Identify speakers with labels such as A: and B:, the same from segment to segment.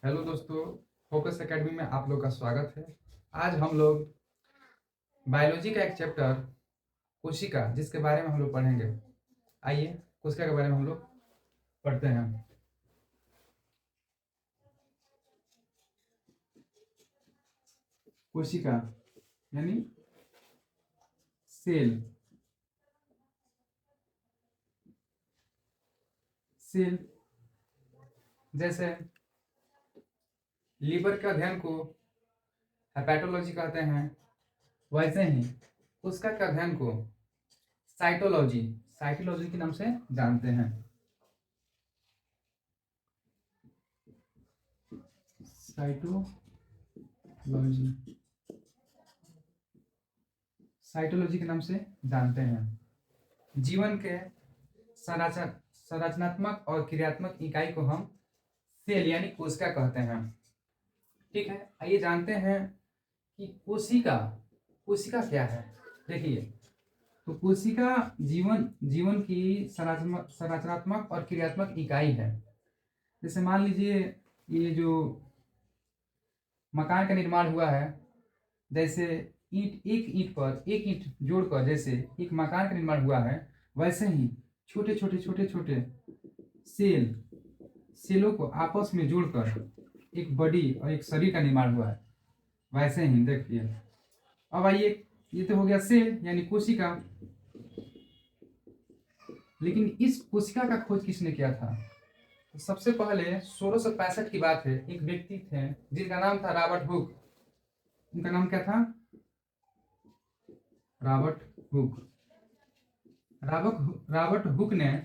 A: Hello दोस्तों, focus academy में आप लोग का स्वागत है। आज हम लोग बायोलॉजी का एक चैप्टर कोशिका जिसके बारे में हम लोग पढ़ेंगे। आइए कोशिका के बारे में हम लोग पढ़ते हैं। कोशिका यानी सेल। सेल जैसे लीवर के अध्ययन को हेपेटोलॉजी कहते हैं, वैसे ही कोशिका के अध्ययन को साइटोलॉजी साइटोलॉजी के नाम से जानते हैं। साइटोलॉजी साइटोलॉजी के नाम से जानते हैं। जीवन के संरचनात्मक और क्रियात्मक इकाई को हम सेल यानी कोशिका कहते हैं। ठीक है, आइए जानते हैं कि कोशिका कोशिका क्या है। देखिए, तो कोशिका जीवन की संरचनात्मक और क्रियात्मक इकाई है। जैसे मान लीजिए, ये जो मकान का निर्माण हुआ है, जैसे एक ईंट जोड़कर जैसे एक मकान का निर्माण हुआ है, वैसे ही छोटे छोटे सेलों को आपस में जोड़कर एक बॉडी और एक शरीर का निर्माण हुआ है। वैसे ही देखिए, अब आइए, ये तो हो गया सेल यानी कोशिका। लेकिन इस कोशिका का खोज किसने किया था? तो सबसे पहले 1665 की बात है। एक व्यक्ति थे जिनका नाम था रॉबर्ट हुक। उनका नाम क्या था? Robert Hooke. रॉबर्ट हुक ने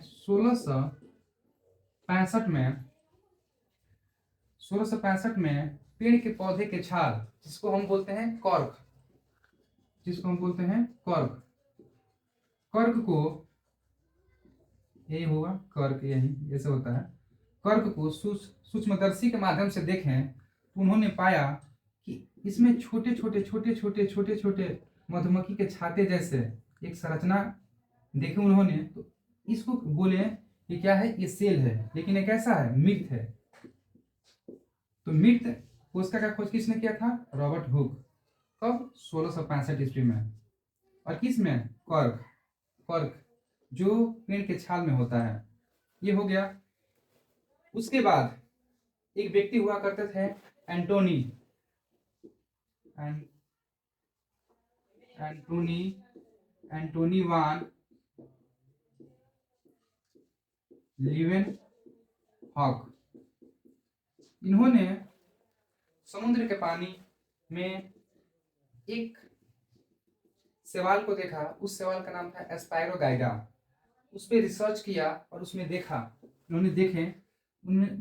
A: 1665 में पेड़ के पौधे के छाल, जिसको हम बोलते हैं कॉर्क, कर्क को, यही होगा कर्क, यही ऐसे होता है। कर्क को सूक्ष्मदर्शी के माध्यम से देखें तो उन्होंने पाया कि इसमें छोटे छोटे मधुमक्खी के छाते जैसे एक संरचना देखे उन्होंने। तो इसको बोले कि क्या है? ये सेल है, लेकिन ये कैसा है? मृत है। तो मृत कोशिका का खोज किसने किया था? Robert Hooke. कब? 1665 ईस्वी में। और किस में? कर्क जो पेड़ के छाल में होता है। ये हो गया। उसके बाद एक व्यक्ति हुआ करते थे एंटोनी वान लीवेनहॉक। इन्होंने समुद्र के पानी में एक शैवाल को देखा। उस शैवाल का नाम था एस्पायरोगाइडा। उस पर रिसर्च किया और उसमें देखा, उन्होंने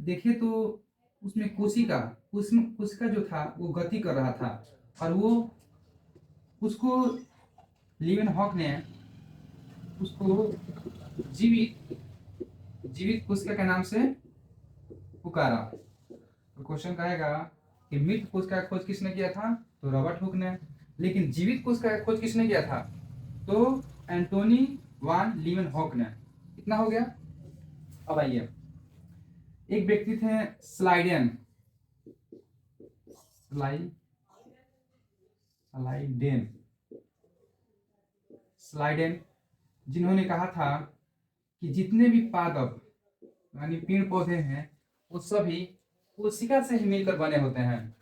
A: देखे तो उसमें कोशिका जो था वो गति कर रहा था, और वो उसको लीवेनहॉक ने उसको जीवित कोशिका के नाम से पुकारा। तो क्वेश्चन कहेगा कि मृत कोशिका का खोज किसने किया था? तो रॉबर्ट हुक ने। लेकिन जीवित कोशिका का खोज किसने किया था? तो एंटोनी वान लीवेनहॉक ने। कितना हो गया? अब आइए, एक व्यक्ति थे स्लाइडेन, जिन्होंने कहा था कि जितने भी पादप यानी पेड़ पौधे हैं वो सभी कोशिका से ही मिलकर बने होते हैं।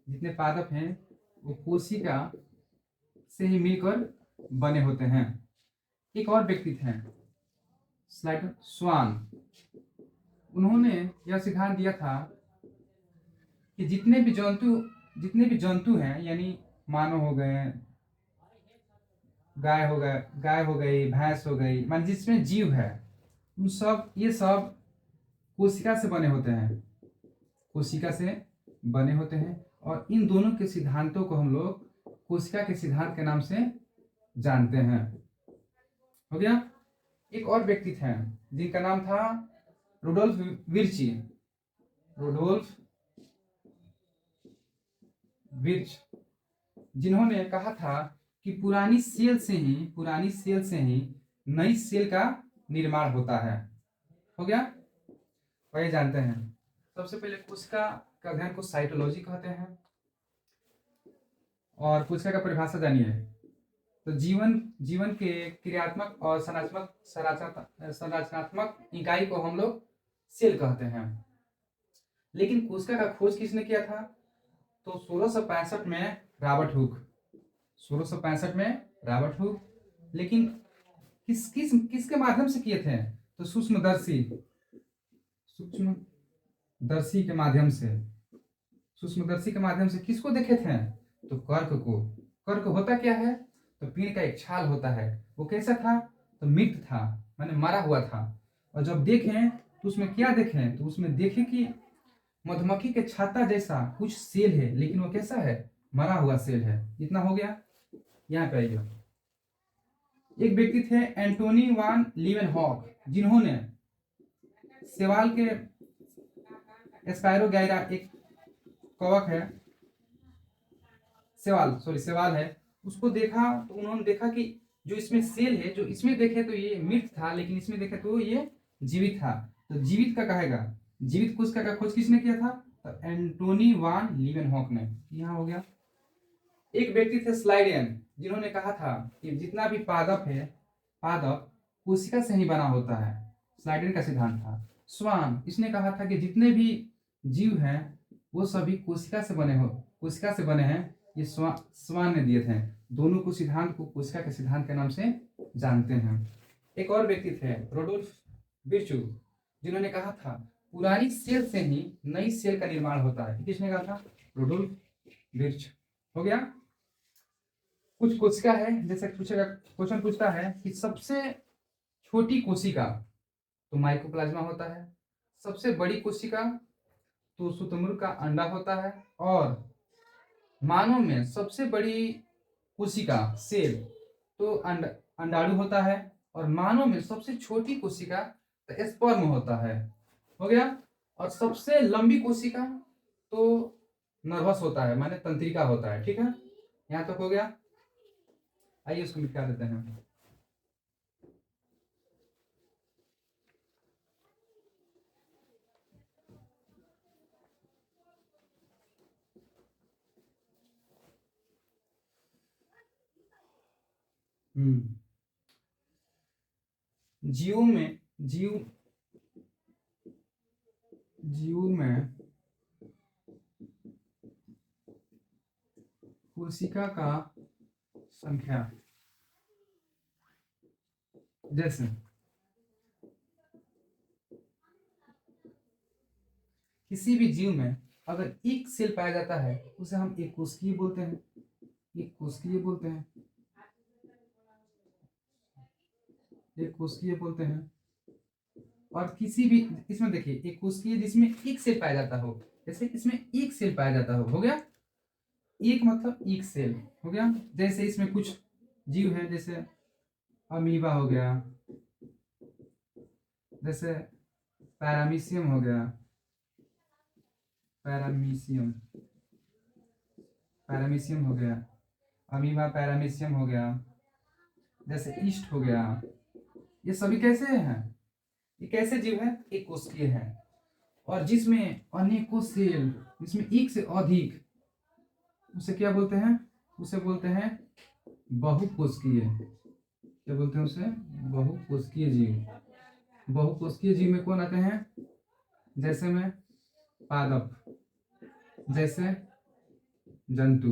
A: जितने पादप हैं वो कोशिका से ही मिलकर बने होते हैं। एक और व्यक्ति थे स्वान। उन्होंने यह सिद्धांत दिया था कि जितने भी जंतु हैं, यानी मानव हो गए, गाय हो गई, भैंस हो गई, मान जिसमें जीव है, ये सब कोशिका से बने होते हैं। और इन दोनों के सिद्धांतों को हम लोग कोशिका के सिद्धांत के नाम से जानते हैं। हो गया। एक और व्यक्ति थे जिनका नाम था रुडोल्फ विर्च, जिन्होंने कहा था कि पुरानी सेल से ही नई सेल का निर्माण होता है। हो गया, वही जानते हैं। सबसे पहले कोशिका का अध्ययन को साइटोलॉजी कहते हैं। और कोशिका का परिभाषा जानिए तो जीवन जीवन के क्रियात्मक और संरचनात्मक इकाई को हम लोग सेल कहते हैं। लेकिन कोशिका का खोज किसने किया था? तो 1665 में रॉबर्ट हुक। 1665 में रॉबर्ट हुक। लेकिन किसके माध्यम से किए थे? तो सूक्ष्मदर्शी के माध्यम से। सूक्ष्मदर्शी के माध्यम से किसको देखे थे? तो कर्क को। कर्क होता क्या है? तो पीड़ का एक छाल होता है। वो कैसा था? तो मृत था, माने मरा हुआ था। और जब देखें तो उसमें क्या देखें? तो उसमें देखें कि मधुमक्खी के छत्ता जैसा कुछ सेल है, लेकिन वो कैसा है? मरा हुआ सेल है। इतना हो गया। यहाँ पे आइए। एक व्यक्ति थे एंटोनी वान लीवेनहॉक, जिन्होंने सेवाल के स्पायरोगाइरा, एक कवक है, सेवाल है, उसको देखा। तो उन्होंने देखा कि जो इसमें सेल है, जो इसमें देखे तो ये मृत था, लेकिन इसमें देखे तो ये जीवित था। तो जीवित का कहेगा, जीवित कोशिका का खोज किसने किया था? तो एंटोनी वान लीवेनहॉक ने। यहाँ हो गया। एक व्यक्ति थे स्लाइडेन, जिन्होंने कहा था कि जितना भी पादप है, पादप कोशिका से ही बना होता है। स्लाइडेन का सिद्धांत था। स्वान, इसने कहा था कि जितने भी जीव हैं वो सभी कोशिका से बने हैं। ये स्वान ने दिए थे। दोनों को सिद्धांत को कोशिका के सिद्धांत के नाम से जानते हैं। एक और व्यक्ति थे रोडोल्फ विर्चू, जिन्होंने कहा था पुरानी सेल से ही नई सेल का निर्माण होता है। किसने कहा था? रोडोल्फ विर्च। हो गया। कुछ कोशिका है, जैसे क्वेश्चन पूछता है कि सबसे छोटी कोशिका तो माइकोप्लाज्मा होता है। सबसे बड़ी कोशिका तो शुतुरमुर्ग का अंडा होता है। और मानव में सबसे बड़ी कोशिका सेल तो अंडाणु होता है। और मानव में सबसे छोटी कोशिका तो स्पर्म होता है। हो गया। और सबसे लंबी कोशिका तो नर्वस होता है, माने तंत्रिका होता है। ठीक है, यहाँ तक हो गया। आइए उसको मिटा देते हैं। जीव में कोशिका का संख्या, जैसे किसी भी जीव में अगर एक सेल पाया जाता है उसे हम एक कोशिकीय बोलते हैं। एक कोशिकीय बोलते हैं। और किसी भी, इसमें देखिए एक कोशिकीय जिसमें एक सेल पाया जाता हो, जैसे इसमें एक सेल पाया जाता हो गया। एक मतलब एक सेल हो गया। जैसे इसमें कुछ जीव है, जैसे अमीबा हो गया, जैसे पैरामीशियम हो गया, पैरामीशियम हो गया, अमीबा पैरामीशियम हो गया, जैसे ईस्ट हो गया। ये सभी कैसे हैं? ये कैसे जीव है? एक कोशिकीय है। और जिसमें अनेकों सेल, जिसमें एक से अधिक, उसे क्या बोलते हैं? उसे बोलते हैं बहुकोशिकीय। क्या बोलते हैं उसे? बहुकोशिकीय जीव। बहुकोशिकीय जीव में कौन आते हैं? जैसे में पादप, जैसे जंतु।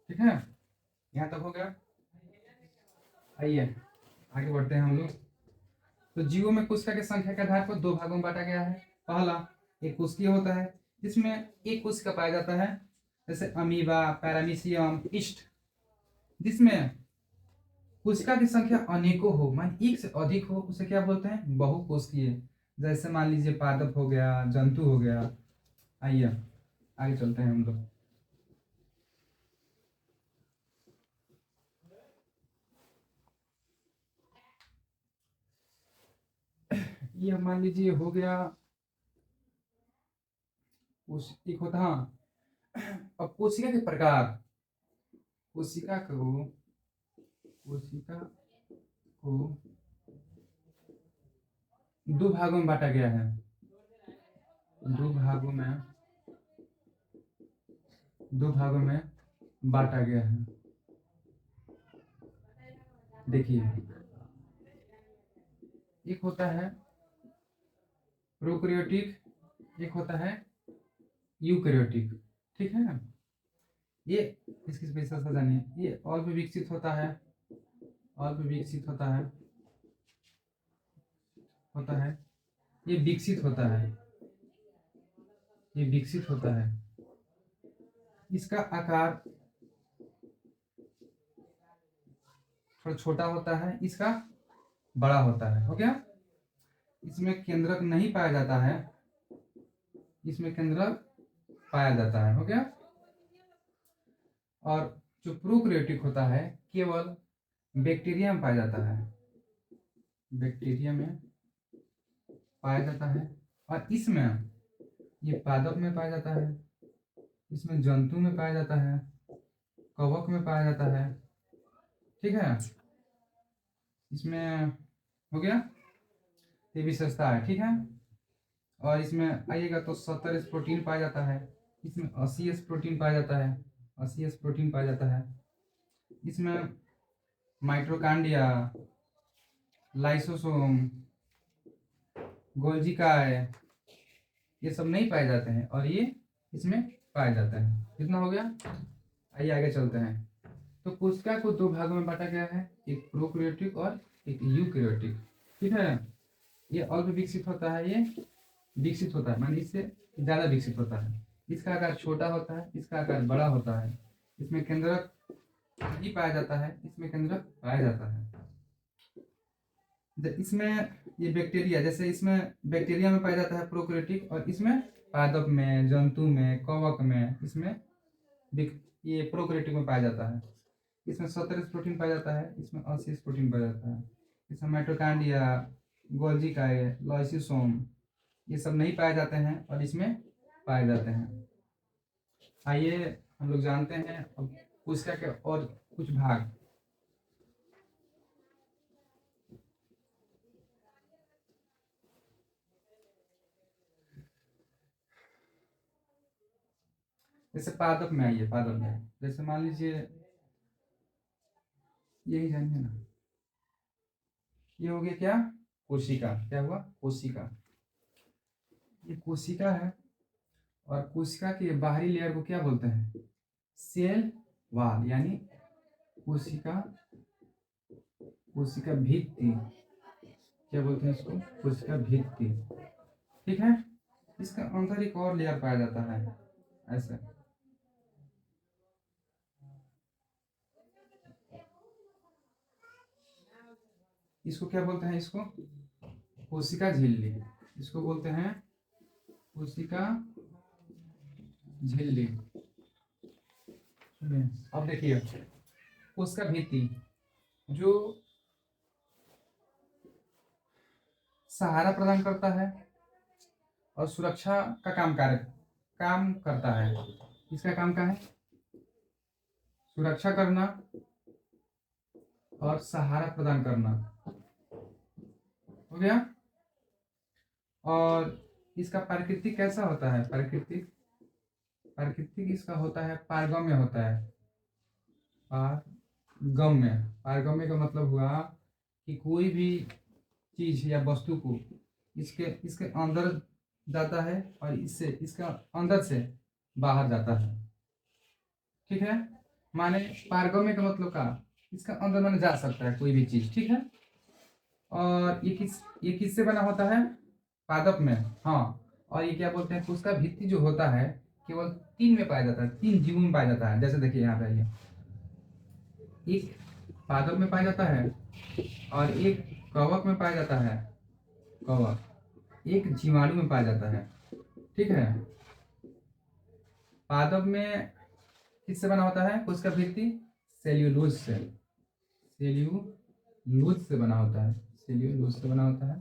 A: ठीक है, यहाँ तक हो गया। आइए आगे बढ़ते हैं हम लोग। तो जीवों में कोशिका की संख्या के आधार पर दो भागों में बांटा गया है। पहला एक कोशिकीय होता है, जिसमें एक कोशिका पाया जाता है, जैसे अमीबा, पैरामीशियम, ईस्ट। जिसमें कोशिका की संख्या अनेकों हो, मान एक से अधिक हो, उसे क्या बोलते हैं? बहुकोशिकीय। जैसे मान लीजिए पादप हो गया, जंतु हो गया। आइए आगे चलते हैं हम लोग। ये मान लीजिए हो गया एक होता, हाँ। अब कोशिका के प्रकार, कोशिका को दो भागों में बांटा गया है। दो भागों में बांटा गया है। देखिए, एक होता है प्रोकैरियोटिक, एक होता है यूकैरियोटिक, ठीक है ना। ये इसकी विशेषता जानिए। ये और भी विकसित होता है, और भी विकसित होता है, ये विकसित होता है, ये विकसित होता है। इसका आकार थोड़ा छोटा होता है, इसका बड़ा होता है। हो गया। इसमें केंद्रक नहीं पाया जाता है, इसमें केंद्रक पाया जाता है। हो गया। और जो प्रोकैरियोटिक होता है केवल बैक्टीरिया में पाया जाता है, बैक्टीरिया में पाया जाता है। और इसमें ये पादप में पाया जाता है, इसमें जंतु में पाया जाता है, कवक में पाया जाता है, ठीक है। इसमें हो गया, ये विशेषता है, ठीक है। और इसमें आइएगा तो 70 प्रोटीन पाया जाता है, इसमें 80 प्रोटीन पाया जाता है, 80 प्रोटीन पाया जाता है। इसमें माइटोकांड्रिया, लाइसोसोम, गोल्जी काय, ये सब नहीं पाए जाते हैं, और ये इसमें पाया जाता है। कितना हो गया। आइए आगे चलते हैं। तो कोशिका को दो भागों में बांटा गया है, एक प्रोकैरियोटिक और एक यूकैरियोटिक, ठीक है। ये अल्प विकसित होता है, ये विकसित होता है, माने इससे ज्यादा विकसित होता है। इसका आकार छोटा होता है, इसका आकार बड़ा होता है। इसमें केंद्रक नहीं पाया जाता है, इसमें केंद्रक पाया जाता है। इसमें ये बैक्टीरिया, जैसे इसमें बैक्टीरिया में पाया जाता है प्रोकैरियोटिक, और इसमें पादप में, जंतु में, कवक में, इसमें ये प्रोकैरियोटिक में पाया जाता है। इसमें 70 प्रोटीन पाया जाता है, इसमें 80 प्रोटीन पाया जाता है। इसमें माइटोकांड्रिया, गोल्जी काय, लाइसोसोम, ये सब नहीं पाए जाते हैं, और इसमें पाए जाते हैं। आइए हम लोग जानते हैं अब कोशिका के और कुछ भाग। जैसे पादप में आइए, पादप में जैसे मान लीजिए, यही जानिए ना, ये हो गया क्या, कोशिका। क्या हुआ, कोशिका। ये कोशिका है, और कोशिका के बाहरी लेयर को क्या बोलते हैं, सेल वाल, यानी कोशिका, कोशिका भित्ति, क्या बोलते हैं इसको, कोशिका भित्ति, ठीक है। इसका अंदर एक और लेयर पाया जाता है, ऐसे। इसको क्या बोलते हैं, इसको कोशिका झिल्ली, इसको बोलते हैं कोशिका झिल्ली। अब देखिए, कोशिका भित्ति जो सहारा प्रदान करता है और सुरक्षा का काम करता है। इसका काम क्या है, सुरक्षा करना और सहारा प्रदान करना। हो गया। और इसका प्राकृतिक कैसा होता है, प्राकृतिक इसका होता है पारगम्य होता है। पारगम्य, पारगम्य का मतलब हुआ कि कोई भी चीज या वस्तु को इसके अंदर जाता है, और इससे इसका अंदर से बाहर जाता है, ठीक है। माने पारगम्य का मतलब का, इसका अंदर माने जा सकता है कोई भी चीज, ठीक है। और ये किससे बना होता है, पादप में, हाँ। और ये क्या बोलते हैं, कोशिका भित्ति जो होता है केवल 3 में पाया जाता है, 3 जीवों में पाया जाता है। जैसे देखिए यहाँ पे, एक पादप में पाया जाता है, और एक कवक में पाया जाता है, कवक, एक जीवाणु में पाया जाता है, ठीक है। पादप में किससे बना होता है, कोशिका भित्ति सेल्यूलोज से, सेल्यूलोज से बना होता है, सेल्यूलोज से बना होता है।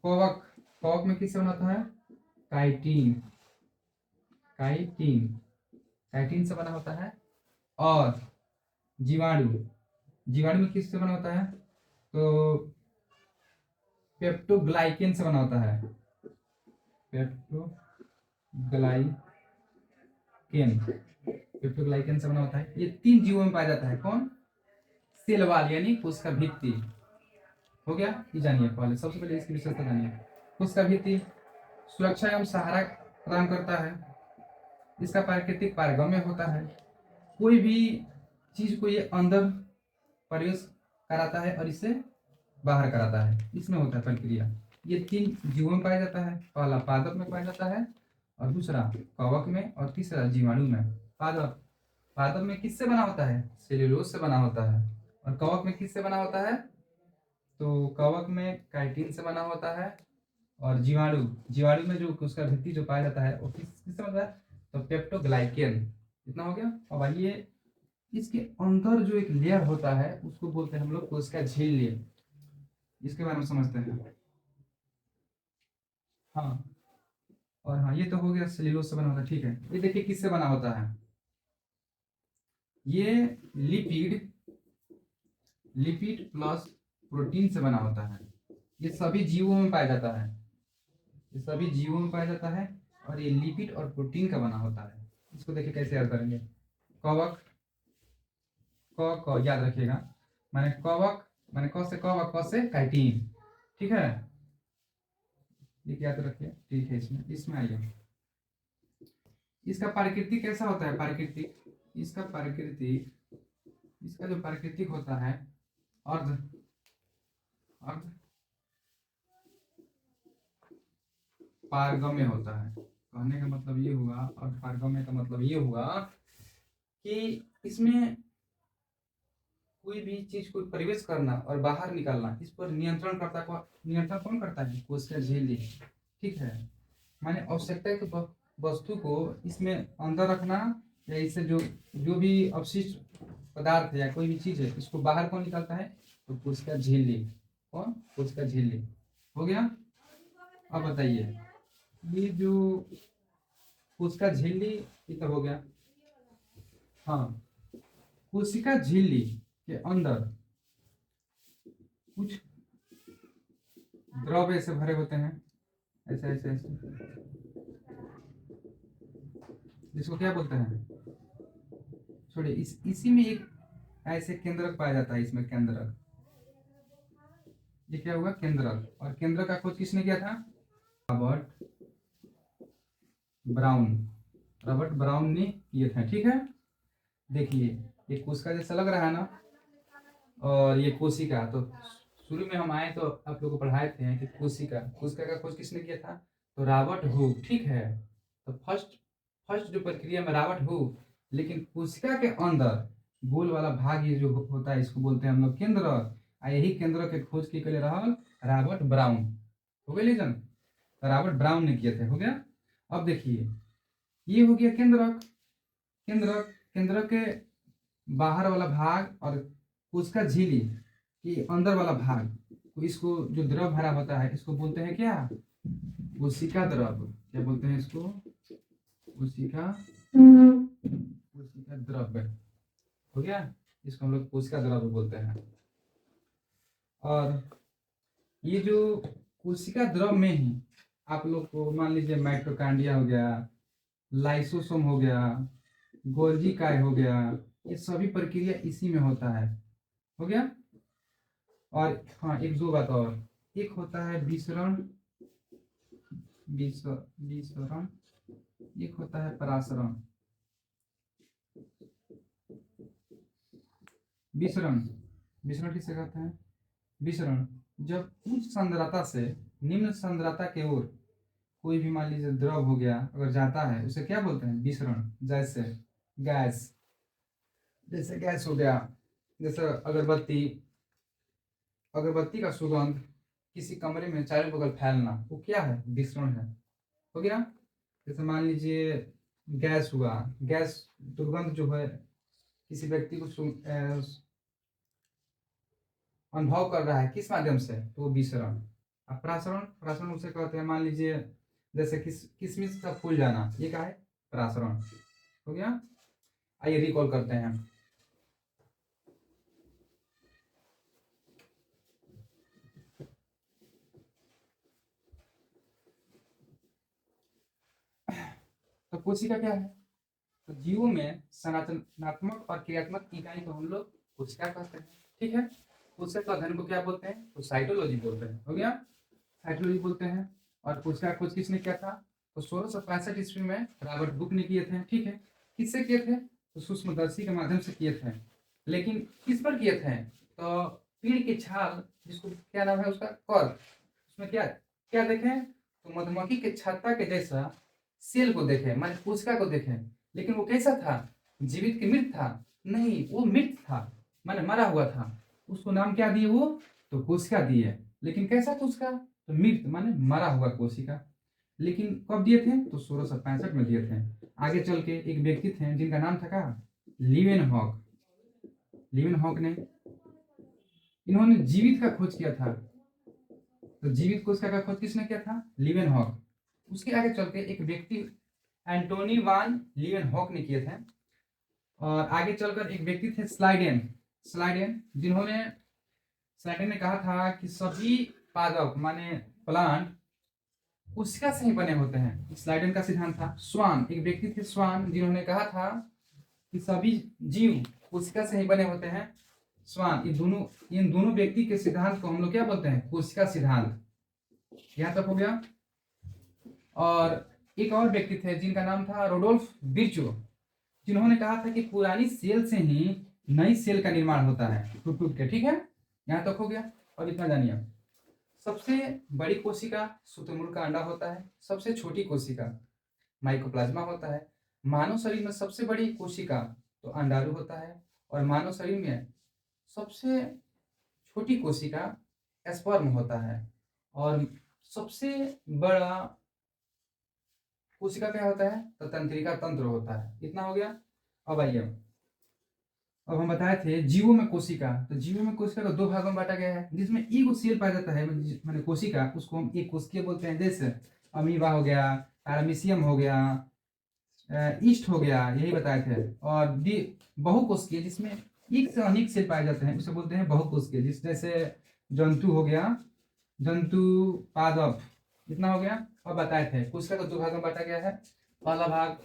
A: कवक, कवक में किससे बना होता है, काइटिन, काइटिन, काइटिन से बना होता है। और जीवाणु, जीवाणु में किससे बना होता है, तो पेप्टोग्लाइकेन से बना होता है, पेप्टोग्लाइकेन ग्लाइकेन, पेप्टोग्लाइकेन से बना होता है। ये 3 जीवों में पाया जाता है। कौन? सेल वाल यानी कोशिका भित्ति। हो गया, ये जानिए पहले, सबसे पहले इसकी विशेषता जानिए। कोशिका भित्ति सुरक्षा एवं सहारा प्रदान करता है। इसका प्राकृतिक पारगम्य होता है। कोई भी चीज को ये अंदर प्रवेश कराता है और इसे बाहर कराता है, इसमें होता है प्रक्रिया। ये 3 जीवों में पाया जाता है। पहला पादप में पाया जाता है, और दूसरा कवक में, और तीसरा जीवाणु में। पादप, पादप में किससे बना होता है? सेल्यूलोज से बना होता है। और कवक में किससे बना होता है? तो कवक में काइटिन से बना होता है। और जीवाणु, जीवाणु में जो उसका भित्ति जो पाया जाता है वो किससे बनता है? तो पेप्टोग्लाइकेन। इतना हो गया। अब आइए, इसके अंदर जो एक लेयर होता है उसको बोलते हैं हम लोग कोशिका झिल्ली। इसके बारे में समझते हैं। हाँ, और हाँ, ये तो हो गया सेल्यूलोज से बना होता है। ठीक है, ये देखिए किससे बना होता है। ये लिपिड, लिपिड प्लस प्रोटीन से बना होता है। ये सभी जीवों में पाया जाता है। ये सभी जीवों में पाया जाता है, और ये लिपिड और प्रोटीन का बना होता है। इसको देखिए कैसे याद करेंगे। कवक, क क याद रखिएगा, माने कवक, माने क से कवक, क से काइटिन। ठीक है, ये याद रखिए। ठीक है, इसमें इसमें आइए। इसका प्राकृतिक कैसा होता है? प्राकृतिक, इसका प्राकृतिक, इसका जो प्राकृतिक होता है अर्ध, अर्ध पारगम्य होता है। कहने का मतलब ये हुआ, अर्ध पारगम्य का मतलब ये हुआ कि इसमें कोई भी चीज को प्रवेश करना और बाहर निकालना, इस पर नियंत्रण करता, नियंत्रण कौन करता है? कोशिका झिल्ली। ठीक है, माने आवश्यकता की वस्तु को इसमें अंदर रखना, या इससे जो जो भी अवशिष्ट पदार्थ है या कोई भी चीज है, इसको बाहर कौन निकालता है? तो कोशिका झिल्ली। कौन? कोशिका झिल्ली। हो गया। अब बताइए, ये जो कोशिका झिल्ली, ये तो हो गया। हाँ, कोशिका झिल्ली के अंदर कुछ द्रव ऐसे भरे होते हैं, ऐसे ऐसे ऐसे, जिसको क्या बोलते हैं? छोड़िए, इसी में एक ऐसे केंद्रक पाया जाता है। इसमें केंद्रक, ये क्या हुआ? केंद्रक। और केंद्रक का खोज किसने किया था? रॉबर्ट ब्राउन, रॉबर्ट ब्राउन ने किए थे। ठीक है, देखिए ये कोशिका जैसा लग रहा है ना, और ये कोशिका। तो शुरू में हम आए तो आप लोगों को पढ़ाए थे कि कोशिका, कोशिका का खोज किसने किया था? तो रॉबर्ट हुक। ठीक है, तो फर्स्ट फर्स्ट जो प्रक्रिया में रॉबर्ट हुक, लेकिन कोशिका के अंदर गोल वाला भाग ये जो होता है, इसको बोलते हैं हम लोग केंद्र। और यही केंद्र के खोज के लिए रहा रॉबर्ट ब्राउन। हो गया लीजन, रॉबर्ट ब्राउन ने किए थे। हो गया। अब देखिए, ये हो गया केंद्रक। केंद्रक, केंद्रक के बाहर वाला भाग और कोशिका झिल्ली के अंदर वाला भाग, तो इसको जो द्रव भरा होता है इसको बोलते हैं क्या? कोशिका द्रव। क्या बोलते हैं इसको? कोशिका, कोशिका द्रव। हो गया, इसको हम लोग कोशिका द्रव बोलते हैं। और ये जो कोशिका द्रव में ही आप लोग को मान लीजिए माइटोकॉन्ड्रिया हो गया, लाइसोसोम हो गया, गोल्जी काय हो गया, ये सभी प्रक्रिया इसी में होता है। हो गया। और हाँ, एक दो बात और, एक होता है विसरण, विसरण, एक होता है परासरण। विसरण, विसरण किसे कहते हैं? विसरण, जब उच्च सांद्रता से निम्न सांद्रता की ओर कोई भी मान लीजिए द्रव हो गया अगर जाता है, उसे क्या बोलते हैं? विसरण। जैसे गैस, जैसे गैस हो गया, जैसे अगरबत्ती, अगरबत्ती का सुगंध किसी कमरे में चारों बगल फैलना, वो क्या है? विसरण है। हो गया। जैसे मान लीजिए गैस हुआ, गैस दुर्गंध जो है किसी व्यक्ति को अनुभव कर रहा है, किस माध्यम से? तो विसरण। अब प्रासरण, प्रासरण उसे कहते हैं मान लीजिए जैसे किसमिस का फूल जाना, ये क्या है? प्रासरण। हो गया। आइए रिकॉल करते हैं। कोशिका क्या है? तो जीवों में संरचनात्मक और क्रियात्मक इकाई को हम लोग कोशिका कहते हैं। ठीक है, कोशिका का अध्ययन को क्या बोलते हैं? तो साइटोलॉजी बोलते हैं। हो गया, साइटोलॉजी बोलते हैं। और कोशिका का खोज किसने किया था? तो 1665 ईस्वी में रॉबर्ट बुक ने किए थे। ठीक है, किससे किए थे? तो सूक्ष्मदर्शी के माध्यम से किए थे। लेकिन किस पर किए थे? तो पेड़ की छाल, जिसको क्या नाम है उसका? कर्क। उसमें क्या क्या देखें? तो मधुमक्खी के छत्ता के जैसा सेल को देखें, माने कोशिका को देखें। लेकिन वो कैसा था? जीवित कि मृत था? नहीं, वो मृत था, माने मरा हुआ था। उसको नाम क्या दिए वो? तो कोशिका दिए। लेकिन कैसा कोशिका? तो मृत माने मरा हुआ कोशिका। लेकिन कब दिए थे? तो 1665 में दिए थे। आगे चल के एक व्यक्ति थे जिनका नाम था क्या? लीवेनहॉक। लीवेनहॉक ने, इन्होंने जीवित का खोज किया था। तो जीवित कोशिका का खोज किसने किया था? लीवेनहॉक। उसके आगे चल के एक व्यक्ति एंटोनी वान लीवेनहॉक ने किए थे। और आगे चलकर एक व्यक्ति थे स्लाइडेन। स्लाइडेन स्लाइडेन ने कहा था कि सभी पादप माने प्लांट कोशिका से ही बने होते हैं। स्लाइडेन का सिद्धांत था। स्वान, एक व्यक्ति थे स्वान, जिन्होंने कहा था कि सभी जीव कोशिका से ही बने होते हैं। स्वान, इन दोनों व्यक्ति के सिद्धांत को हम लोग क्या बोलते हैं? कोशिका सिद्धांत। यहां तक हो गया। और एक और व्यक्ति थे जिनका नाम था रोडोल्फ बिर्चो, जिन्होंने कहा था कि पुरानी सेल से ही नई सेल का निर्माण होता है टूट टूट के। ठीक है, यहां तक हो गया। और इतना जानिए, सबसे बड़ी कोशिका शुतुरमुर्ग का अंडा होता है। सबसे छोटी कोशिका माइकोप्लाज्मा होता है। मानव शरीर में सबसे बड़ी कोशिका तो अंडाणु होता है। और मानव शरीर में सबसे छोटी कोशिका स्पर्म होता है। और सबसे बड़ा कोशिका क्या होता है? तो तंत्रिका तंत्र होता है। इतना हो गया। अब आइए, अब हम बताए थे जीवों में कोशिका। तो जीवों में कोशिका को दो भागों में बांटा गया है, जिसमें ईगो सेल पाया जाता है माने कोशिका, उसको हम एक कोशिकीय बोलते हैं। जैसे अमीबा हो गया, पैरामीशियम हो गया, ईस्ट हो गया, यही बताए थे। और बहुकोशिकीय, जिसमें एक से अनेक सेल पाए जाते हैं, उसे बोलते हैं बहुकोशिकीय। जैसे जंतु हो गया, जंतु, पादप। इतना हो गया। अब बताए थे कोशिका को दो भागों में बांटा गया है। पहला भाग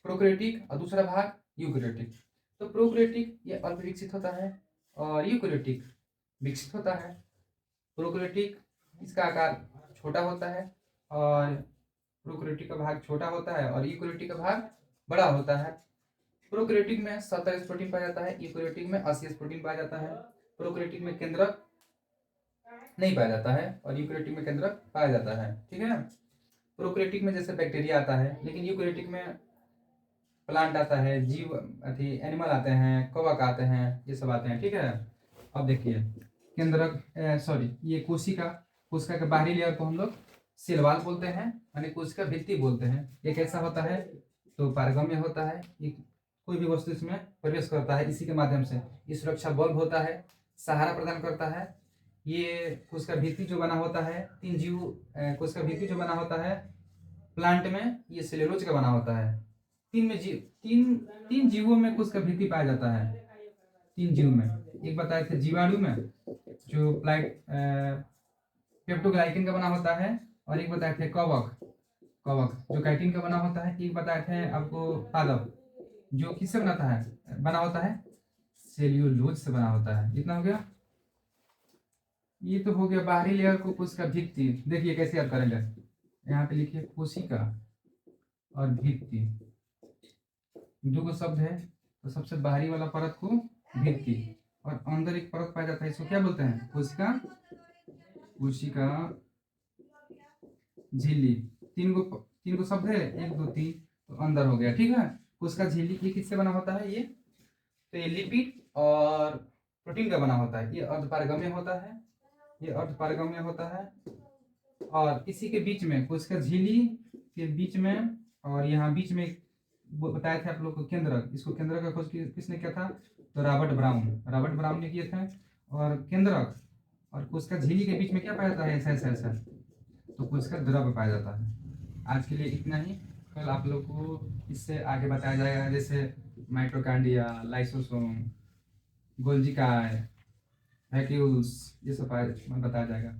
A: प्रोकैरियोटिक और दूसरा भाग यूकैरियोटिक। तो प्रोकैरियोटिक ये अल्प विकसित होता है और यूकैरियोटिक विकसित होता है। प्रोकैरियोटिक इसका आकार छोटा होता है और प्रोकैरियोटिक का भाग छोटा होता है और यूकैरियोटिक का भाग बड़ा होता है। प्रोकैरियोटिक में 70 प्रोटीन पाया जाता है, यूकैरियोटिक में 80 प्रोटीन पाया जाता है। प्रोकैरियोटिक में केंद्रक नहीं पाया जाता है और यूकैरियोटिक में केंद्रक पाया जाता है। ठीक है, प्रोकैरियोटिक में जैसे बैक्टीरिया आता है, लेकिन यूकैरियोटिक में प्लांट आता है, जीव अथी एनिमल आते हैं, कवक आते हैं, ये सब आते हैं। ठीक है, अब देखिए केंद्रक, सॉरी, ये कोशिका के बाहरी लेयर को हम लोग सेल वॉल बोलते हैं, यानी कोशिका भित्ति बोलते हैं। ये कैसा होता है? तो पारगम्य होता है। ये कोई भी वस्तु इसमें प्रवेश करता है इसी के माध्यम से। ये सुरक्षा बल्ब होता है, सहारा प्रदान करता है। ये कोशिका भित्ति जो बना होता है, कोशिका भित्ति जो बना होता है प्लांट में, ये सेल्यूलोज का बना होता है। तीन जीवों में कोशिका भित्ति पाया जाता है। 3 जीव में, एक बताए थे जीवाणु में जो पेप्टोग्लाइकन का बना होता है, और एक बताए थे कवक जो काइटिन का बना होता है। एक बताए थे आपको पादप जो किससे बना होता है? सेल्यूलोज से बना होता है। इतना हो गया। ये तो हो गया बाहरी लेयर को कोशिका भित्ति। देखिए कैसे याद करेंगे, यहाँ पे लिखिए कोशिका और भित्ति, दो शब्द है। तो सबसे बाहरी वाला परत को भित्ति, और अंदर एक परत पाया जाता है, इसको क्या बोलते हैं? कोशिका झिल्ली। तीन को शब्द है, 1 2 3, तो अंदर हो गया। ठीक है, कोशिका झिल्ली ये किससे बना होता है? ये तो ये लिपिड और प्रोटीन का बना होता है। ये अर्धपारगम्य होता है, ये अर्धपारगम्य होता है। और इसी के बीच में कोशिका झिल्ली के बीच में, और यहाँ बीच में बताए थे आप लोग को केंद्रक। इसको केंद्रक का खोज किसने किया था? तो रॉबर्ट ब्राउन ने किए थे। और केंद्रक और कोशिका झिल्ली के बीच में क्या पाया जाता है? ऐसा तो कोशिका द्रव पाया जाता है। आज के लिए इतना ही। कल आप लोग को इससे आगे बताया जाएगा, जैसे माइटोकॉन्ड्रिया, लाइसोसोम, गोल्जी काय, वैक्यूल्स, ये सब बताया जाएगा।